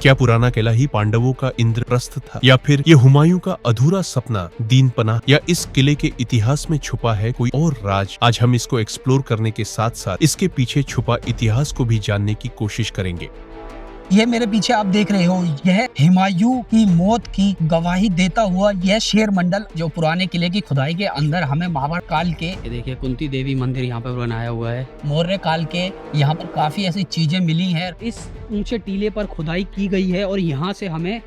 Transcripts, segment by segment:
क्या पुराना किला ही पांडवों का इंद्रप्रस्थ था, या फिर ये हुमायूं का अधूरा सपना दीनपना, या इस किले के इतिहास में छुपा है कोई और राज? आज हम इसको एक्सप्लोर करने के साथ साथ इसके पीछे छुपा इतिहास को भी जानने की कोशिश करेंगे। ये मेरे पीछे आप देख रहे हो, यह हुमायूं की मौत की गवाही देता हुआ यह शेर मंडल जो पुराने किले की खुदाई के अंदर हमें महाभारत काल के, ये देखिए कुंती देवी मंदिर यहाँ पर बनाया हुआ है, मौर्य काल के यहाँ पर काफी ऐसी चीजें मिली हैं। इस ऊंचे टीले पर खुदाई की गई है और यहाँ से हमें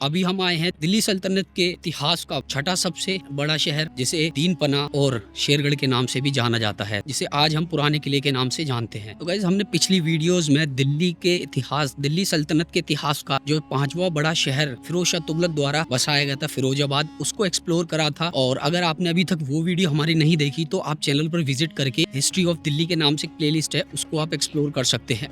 अभी हम आए हैं दिल्ली सल्तनत के इतिहास का छठा सबसे बड़ा शहर, जिसे दीनपना और शेरगढ़ के नाम से भी जाना जाता है, जिसे आज हम पुराने किले के नाम से जानते हैं। तो गाइस, हमने पिछली वीडियोस में दिल्ली के इतिहास, दिल्ली सल्तनत के इतिहास का जो पांचवा बड़ा शहर फिरोज शाह तुगलक द्वारा बसाया गया था, फिरोजाबाद, उसको एक्सप्लोर करा था। और अगर आपने अभी तक वो वीडियो हमारी नहीं देखी तो आप चैनल पर विजिट करके हिस्ट्री ऑफ दिल्ली के नाम से प्ले लिस्ट है, उसको आप एक्सप्लोर कर सकते हैं।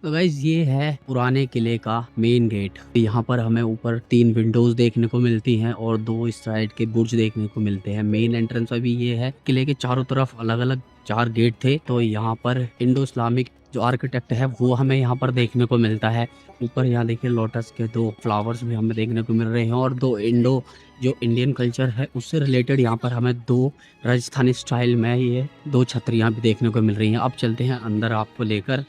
तो गाइज, ये है पुराने किले का मेन गेट। यहाँ पर हमें ऊपर 3 विंडोज देखने को मिलती हैं और 2 इस साइड के बुर्ज देखने को मिलते हैं। मेन एंट्रेंस अभी ये है। किले के चारों तरफ अलग अलग 4 गेट थे। तो यहाँ पर इंडो इस्लामिक जो आर्किटेक्ट है वो हमें यहाँ पर देखने को मिलता है। ऊपर यहाँ देखिए लोटस के 2 फ्लावर्स भी हमें देखने को मिल रहे हैं और 2 जो इंडियन कल्चर है उससे रिलेटेड यहाँ पर हमें 2 राजस्थानी स्टाइल में ये 2 छतरियाँ भी देखने को मिल रही हैं। अब चलते हैं अंदर आपको लेकर।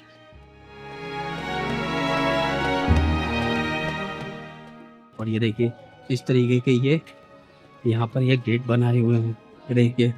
और ये देखिए इस तरीके के ये यहाँ पर ये गेट बनाए हुए हैं। देखिए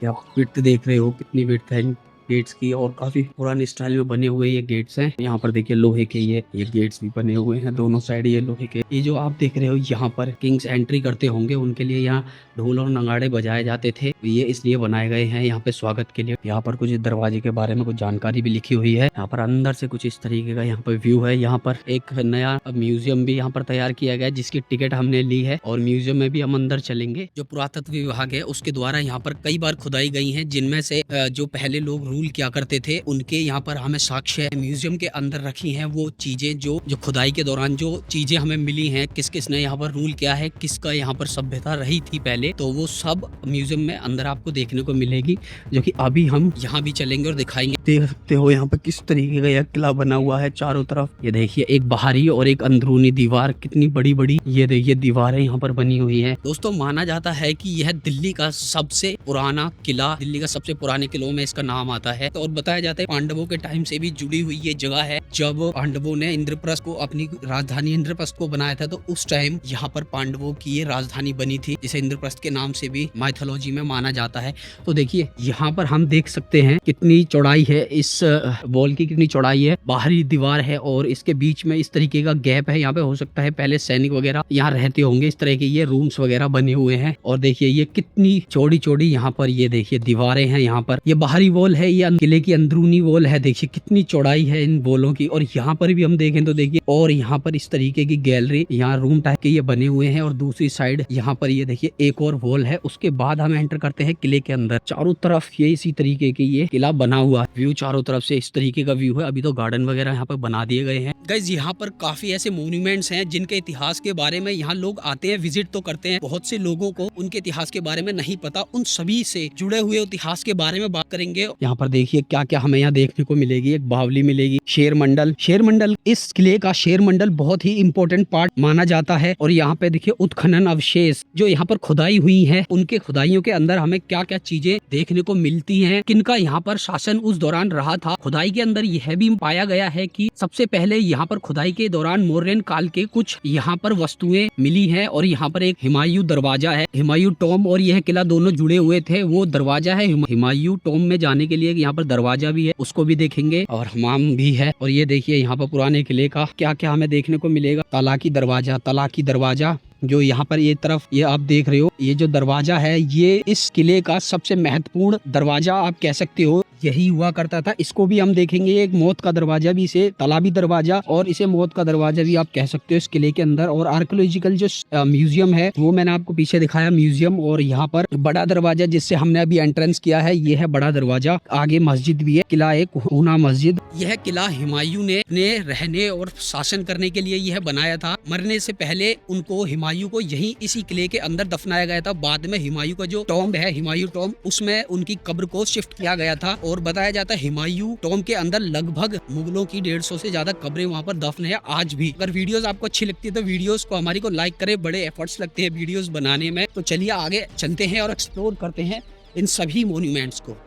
आप विड्थ देख रहे हो, कितनी विड्थ है इन गेट्स की, और काफी पुराने स्टाइल में बने हुए ये गेट्स हैं। यहाँ पर देखिए लोहे के ये गेट्स भी बने हुए हैं, दोनों साइड ये लोहे के। ये जो आप देख रहे हो यहाँ पर किंग्स एंट्री करते होंगे, उनके लिए यहाँ ढोल और नगाड़े बजाए जाते थे। ये इसलिए बनाए गए हैं यहाँ पे स्वागत के लिए। यहाँ पर कुछ दरवाजे के बारे में कुछ जानकारी भी लिखी हुई है। यहाँ पर अंदर से कुछ इस तरीके का यहाँ पर व्यू है। यहाँ पर एक नया म्यूजियम भी यहाँ पर तैयार किया गया है, जिसकी टिकट हमने ली है और म्यूजियम में भी हम अंदर चलेंगे। जो पुरातत्व विभाग है उसके द्वारा यहाँ पर कई बार खुदाई गई है, जिनमें से जो पहले लोग रूल किया करते थे उनके यहाँ पर हमें साक्ष्य म्यूजियम के अंदर रखी हैं। वो चीजें जो खुदाई के दौरान जो चीजें हमें मिली हैं, किस किस ने यहाँ पर रूल किया है, किसका यहाँ पर सभ्यता रही थी पहले, तो वो सब म्यूजियम में अंदर आपको देखने को मिलेगी, जो कि अभी हम यहाँ भी चलेंगे और दिखाएंगे। देख सकते हो यहाँ पर किस तरीके का यह किला बना हुआ है चारों तरफ। ये देखिए एक बाहरी और एक अंदरूनी दीवार, कितनी बड़ी बड़ी ये देखिए दीवारें यहाँ पर बनी हुई है। दोस्तों, माना जाता है कि यह दिल्ली का सबसे पुराना किला, दिल्ली का सबसे पुराने किलों में इसका नाम आता है। और बताया जाता है पांडवों के टाइम से भी जुड़ी हुई ये जगह है। जब पांडवों ने इंद्रप्रस्थ को अपनी राजधानी इंद्रप्रस्थ को बनाया था, तो उस टाइम यहाँ पर पांडवों की ये राजधानी बनी थी, जिसे इंद्रप्रस्थ के नाम से भी माइथोलॉजी में माना जाता है। तो देखिए यहाँ पर हम देख सकते हैं कितनी चौड़ाई है, इस वॉल की कितनी चौड़ाई है। बाहरी दीवार है और इसके बीच में इस तरीके का गैप है। यहाँ पे हो सकता है पहले सैनिक वगैरह यहाँ रहते होंगे, इस तरह के ये रूम्स वगैरह बने हुए हैं। और देखिए ये कितनी चौड़ी चौड़ी यहाँ पर ये देखिए दीवारें हैं। यहाँ पर ये बाहरी वॉल है, ये किले की अंदरूनी वॉल है। देखिए कितनी चौड़ाई है इन वॉलों की। और यहाँ पर भी हम देखें तो देखिए, और यहाँ पर इस तरीके की गैलरी, यहाँ रूम टाइप के ये बने हुए हैं। और दूसरी साइड यहाँ पर ये देखिए एक और वॉल है। उसके बाद हम एंटर करते हैं किले के अंदर। चारों तरफ ये इसी तरीके की ये किला बना हुआ, व्यू चारों तरफ से इस तरीके का व्यू है। अभी तो गार्डन वगैरह यहाँ पर बना दिए गए हैं। गाइस, यहाँ पर काफी ऐसे मॉन्यूमेंट्स हैं जिनके इतिहास के बारे में यहाँ लोग आते हैं, विजिट तो करते हैं। बहुत से लोगों को उनके इतिहास के बारे में नहीं पता, उन सभी से जुड़े हुए इतिहास के बारे में बात करेंगे। यहाँ पर देखिए क्या क्या हमें यहाँ देखने को मिलेगी। एक बावली मिलेगी, शेर मंडल, इस किले का शेर मंडल बहुत ही इंपॉर्टेंट पार्ट माना जाता है। और यहाँ पे देखिए उत्खनन अवशेष जो यहाँ पर खुदाई हुई है, उनके खुदाइयों के अंदर हमें क्या क्या चीजें देखने को मिलती हैं, किनका यहाँ पर शासन उस दौरान रहा था। खुदाई के अंदर यह भी पाया गया है कि सबसे पहले यहाँ पर खुदाई के दौरान मौर्यन काल के कुछ यहाँ पर वस्तुएं मिली हैं। और यहाँ पर एक हुमायूं दरवाजा है, हुमायूं टॉम, और यह किला दोनों जुड़े हुए थे। वो दरवाजा है हुमायूं टॉम में जाने के लिए, यहाँ पर दरवाजा भी है, उसको भी देखेंगे। और हमाम भी है। और ये देखिए यहाँ पर पुराने किले का क्या क्या हमें देखने को मिलेगा। तलाकी दरवाजा जो यहाँ पर ये तरफ ये आप देख रहे हो, ये जो दरवाजा है ये इस किले का सबसे महत्वपूर्ण दरवाजा आप कह सकते हो, यही हुआ करता था। इसको भी हम देखेंगे, एक मौत का दरवाजा भी, इसे तालाबी दरवाजा और इसे मौत का दरवाजा भी आप कह सकते हो इस किले के अंदर। और आर्कियोलॉजिकल जो म्यूजियम है वो मैंने आपको पीछे दिखाया म्यूजियम। और यहाँ पर बड़ा दरवाजा जिससे हमने अभी एंट्रेंस किया है, ये है बड़ा दरवाजा। आगे मस्जिद भी है, किला एक ऊना मस्जिद। यह किला हुमायूं ने रहने और शासन करने के लिए यह बनाया था। मरने से पहले उनको हुमायूं को यही इसी किले के अंदर दफनाया गया था। बाद में हुमायूं का जो टॉम्ब है, हुमायूं टॉम्ब, उसमें उनकी कब्र को शिफ्ट किया गया था। और बताया जाता है हुमायूं टॉम के अंदर लगभग मुगलों की 150 से ज्यादा कब्रें वहाँ पर दफन है आज भी। अगर वीडियोस आपको अच्छी लगती है तो वीडियोस को हमारी को लाइक करें, बड़े एफर्ट्स लगते हैं वीडियोस बनाने में। तो चलिए आगे चलते हैं और एक्सप्लोर करते हैं इन सभी मॉन्यूमेंट्स को।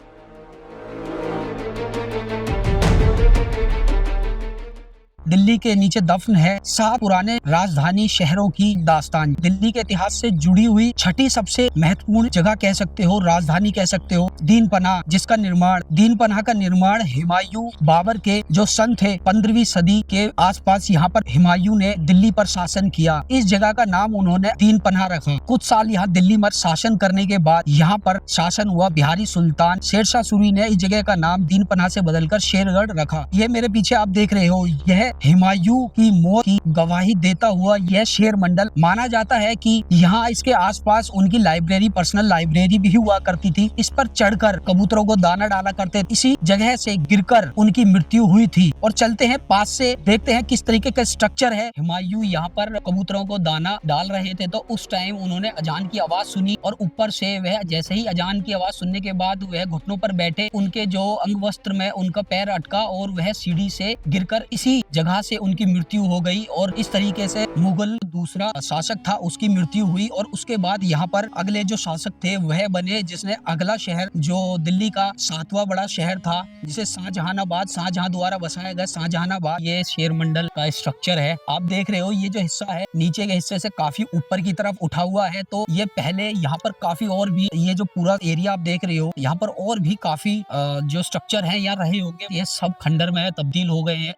दिल्ली के नीचे दफन है 7 पुराने राजधानी शहरों की दास्तान। दिल्ली के इतिहास से जुड़ी हुई छठी सबसे महत्वपूर्ण जगह कह सकते हो, राजधानी कह सकते हो, दीन पनाह, जिसका निर्माण दीन पनाह का निर्माण हुमायूं बाबर के जो सन थे 15वीं सदी के आसपास यहाँ पर हुमायूं ने दिल्ली पर शासन किया। इस जगह का नाम उन्होंने दीन पनाह रखा। कुछ साल यहाँ दिल्ली पर शासन करने के बाद यहाँ पर शासन हुआ बिहारी सुल्तान शेरशाह सूरी ने इस जगह का नाम दीन पनाह से बदलकर शेरगढ़ रखा। ये मेरे पीछे आप देख रहे हो, यह हुमायूं की मौत की गवाही देता हुआ यह शेर मंडल। माना जाता है कि यहाँ इसके आसपास उनकी लाइब्रेरी, पर्सनल लाइब्रेरी भी हुआ करती थी। इस पर चढ़कर कबूतरों को दाना डाला करते, इसी जगह से गिरकर उनकी मृत्यु हुई थी। और चलते हैं पास से, देखते हैं किस तरीके का स्ट्रक्चर है। हुमायूं यहाँ पर कबूतरों को दाना डाल रहे थे तो उस टाइम उन्होंने अजान की आवाज सुनी और ऊपर से वह जैसे ही अजान की आवाज सुनने के बाद वह घुटनों पर बैठे, उनके जो अंग वस्त्र में उनका पैर अटका और वह सीढ़ी से गिरकर इसी जगह से उनकी मृत्यु हो गई। और इस तरीके से मुगल दूसरा शासक था, उसकी मृत्यु हुई। और उसके बाद यहाँ पर अगले जो शासक थे वह बने, जिसने अगला शहर जो दिल्ली का 7वां बड़ा शहर था, जिसे शाहजहानाबाद, शाहजहां द्वारा बसाया गया शाहजहानाबाद। ये शेर मंडल का स्ट्रक्चर है। आप देख रहे हो ये जो हिस्सा है नीचे के हिस्से से काफी ऊपर की तरफ उठा हुआ है। तो ये पहले यहाँ पर काफी और भी, ये जो पूरा एरिया आप देख रहे हो यहाँ पर और भी काफी जो स्ट्रक्चर है यहाँ रहे होंगे, ये सब खंडर में तब्दील हो गए हैं।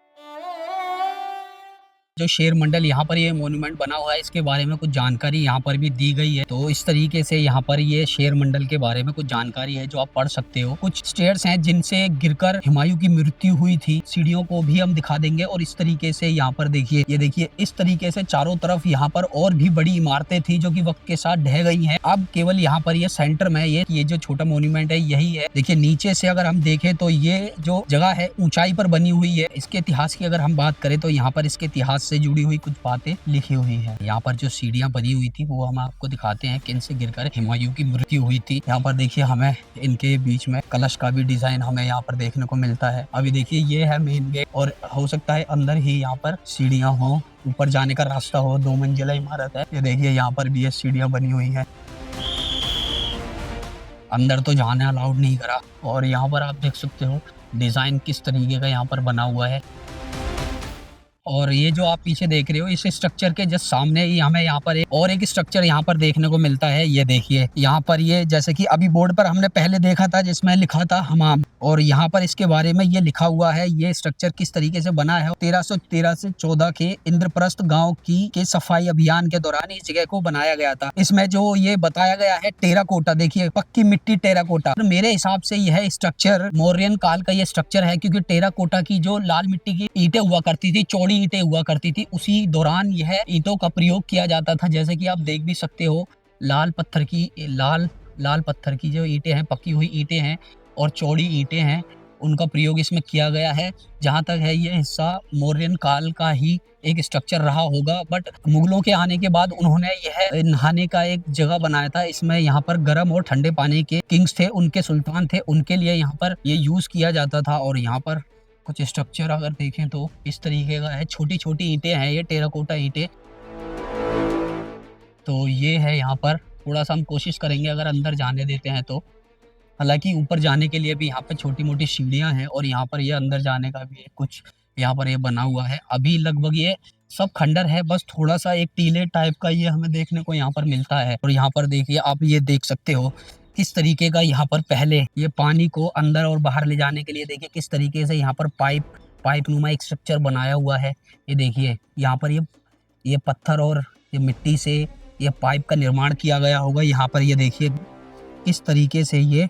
जो शेर मंडल यहाँ पर ये मॉन्यूमेंट बना हुआ है, इसके बारे में कुछ जानकारी यहाँ पर भी दी गई है। तो इस तरीके से यहाँ पर ये शेर मंडल के बारे में कुछ जानकारी है जो आप पढ़ सकते हो। कुछ स्टेयर्स हैं जिनसे गिरकर हुमायूं की मृत्यु हुई थी, सीढ़ियों को भी हम दिखा देंगे। और इस तरीके से यहाँ पर देखिए, ये देखिए इस तरीके से चारों तरफ यहाँ पर और भी बड़ी इमारतें थी जो कि वक्त के साथ ढह गई हैं। अब केवल यहाँ पर ये सेंटर में ये जो छोटा मॉन्यूमेंट है यही है। देखिए नीचे से अगर हम देखें तो ये जो जगह है ऊंचाई पर बनी हुई है। इसके इतिहास की अगर हम बात करें तो यहाँ पर इसके इतिहास से जुड़ी हुई कुछ बातें लिखी हुई है। यहाँ पर जो सीढ़ियां बनी हुई थी वो हम आपको दिखाते हैं किन से गिरकर हुमायूं की मृत्यु हुई थी। यहाँ पर देखिए हमें इनके बीच में कलश का भी डिजाइन हमें यहाँ पर देखने को मिलता है। अभी देखिए ये है मेन गेट और हो सकता है अंदर ही यहाँ पर सीढ़ियां हो, ऊपर जाने का रास्ता हो। 2 मंजिला इमारत है। ये देखिए यहाँ पर भी ये सीढ़ियां बनी हुई है। अंदर तो जाने अलाउड नहीं करा। और यहाँ पर आप देख सकते हो डिजाइन किस तरीके का यहाँ पर बना हुआ है। और ये जो आप पीछे देख रहे हो इस स्ट्रक्चर के जस्ट सामने ही हमें यहाँ पर एक स्ट्रक्चर यहाँ पर देखने को मिलता है। ये देखिए यहाँ पर ये जैसे कि अभी बोर्ड पर हमने पहले देखा था जिसमें लिखा था हमाम, और यहाँ पर इसके बारे में ये लिखा हुआ है ये स्ट्रक्चर किस तरीके से बना है। 1313 से 14 के इंद्रप्रस्थ गांव के सफाई अभियान के दौरान इस जगह को बनाया गया था। इसमें जो ये बताया गया है टेराकोटा, देखिए पक्की मिट्टी टेराकोटा। मेरे हिसाब से यह स्ट्रक्चर मौर्यन काल का ये स्ट्रक्चर है, क्योंकि टेराकोटा की जो लाल मिट्टी की ईंटें हुआ करती थी, चौड़ी ईंटें हुआ करती थी, उसी दौरान यह ईंटों का प्रयोग किया जाता था। जैसे कि आप देख भी सकते हो लाल पत्थर की जो ईंटें हैं, पक्की हुई ईंटें हैं और चौड़ी ईंटें हैं, उनका प्रयोग इसमें किया गया है। जहाँ तक है ये हिस्सा मौर्यन काल का ही एक स्ट्रक्चर रहा होगा, बट मुगलों के आने के बाद उन्होंने यह नहाने का एक जगह बनाया था। इसमें यहाँ पर गर्म और ठंडे पानी के किंग्स थे, उनके सुल्तान थे, उनके लिए यहाँ पर ये यूज किया जाता था। और यहाँ पर कुछ स्ट्रक्चर अगर देखें तो इस तरीके का है, छोटी छोटी ईंटें हैं, ये टेराकोटा ईंटें। तो ये है यहाँ पर, थोड़ा सा हम कोशिश करेंगे अगर अंदर जाने देते हैं तो। हालांकि ऊपर जाने के लिए भी यहाँ पे छोटी मोटी सीढ़ियाँ हैं और यहाँ पर ये अंदर जाने का भी कुछ यहाँ पर ये बना हुआ है। अभी लगभग ये सब खंडर है, बस थोड़ा सा एक टीले टाइप का ये हमें देखने को यहाँ पर मिलता है। और यहाँ पर देखिए आप ये देख सकते हो किस तरीके का यहाँ पर पहले ये पानी को अंदर और बाहर ले जाने के लिए देखिए किस तरीके से यहाँ पर पाइप नुमा एक स्ट्रक्चर बनाया हुआ है। ये देखिए यहाँ पर ये पत्थर और ये मिट्टी से ये पाइप का निर्माण किया गया होगा। यहाँ पर ये देखिए किस तरीके से ये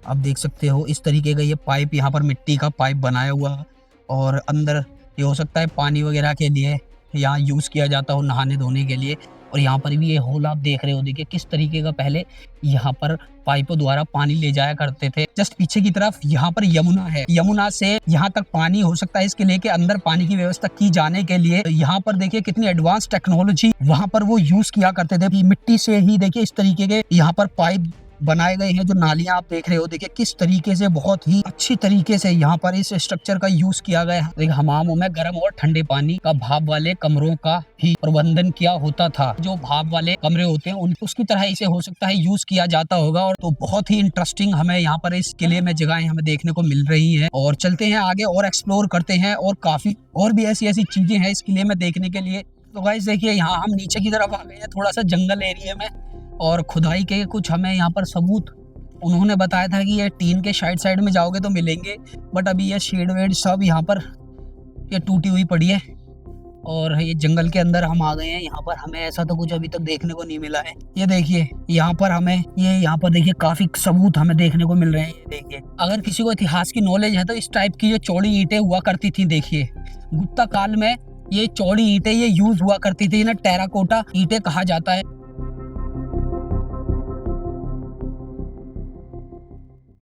आप देख सकते हो, इस तरीके का ये पाइप यहाँ पर मिट्टी का पाइप बनाया हुआ है। और अंदर ये हो सकता है पानी वगैरह के लिए यहाँ यूज़ किया जाता हो, नहाने धोने के लिए। और यहाँ पर भी ये होल आप देख रहे हो, देखिए किस तरीके का पहले यहाँ पर पाइपों द्वारा पानी ले जाया करते थे। जस्ट पीछे की तरफ यहाँ पर यमुना है, यमुना से यहाँ तक पानी हो सकता है इसके लेके अंदर पानी की व्यवस्था की जाने के लिए। यहाँ पर देखिए कितनी एडवांस टेक्नोलॉजी वहाँ पर वो यूज किया करते थे। मिट्टी से ही देखिए इस तरीके के यहाँ पर पाइप बनाए गए हैं। जो नालियां आप देख रहे हो, देखिए किस तरीके से बहुत ही अच्छी तरीके से यहाँ पर इस स्ट्रक्चर का यूज किया गया है। देखिए हमामों में गर्म और ठंडे पानी का भाप वाले कमरों का भी प्रबंधन किया होता था। जो भाप वाले कमरे होते हैं उसकी तरह इसे हो सकता है यूज किया जाता होगा। और तो बहुत ही इंटरेस्टिंग हमें यहाँ पर इस किले में जगहें हमें देखने को मिल रही है। और चलते हैं आगे और एक्सप्लोर करते हैं, और काफी और भी ऐसी ऐसी चीजें हैं इस किले में देखने के लिए। तो गाइस देखिए यहाँ हम नीचे की तरफ आ गए हैं, थोड़ा सा जंगल एरिया में, और खुदाई के कुछ हमें यहाँ पर सबूत उन्होंने बताया था कि ये टीन के साइड में जाओगे तो मिलेंगे, बट अभी ये शेड वेड सब यहाँ पर ये टूटी हुई पड़ी है। और ये जंगल के अंदर हम आ गए हैं। यहाँ पर हमें ऐसा तो कुछ अभी तक देखने को नहीं मिला है। ये देखिए यहाँ पर हमें यहाँ पर देखिए काफी सबूत हमें देखने को मिल रहे हैं। ये देखिए अगर किसी को इतिहास की नॉलेज है तो इस टाइप की जो चौड़ी ईंटें हुआ करती थी, देखिए गुप्ता काल में ये चौड़ी ईंटें ये यूज हुआ करती थी, इन्हें टेराकोटा ईंटें कहा जाता है।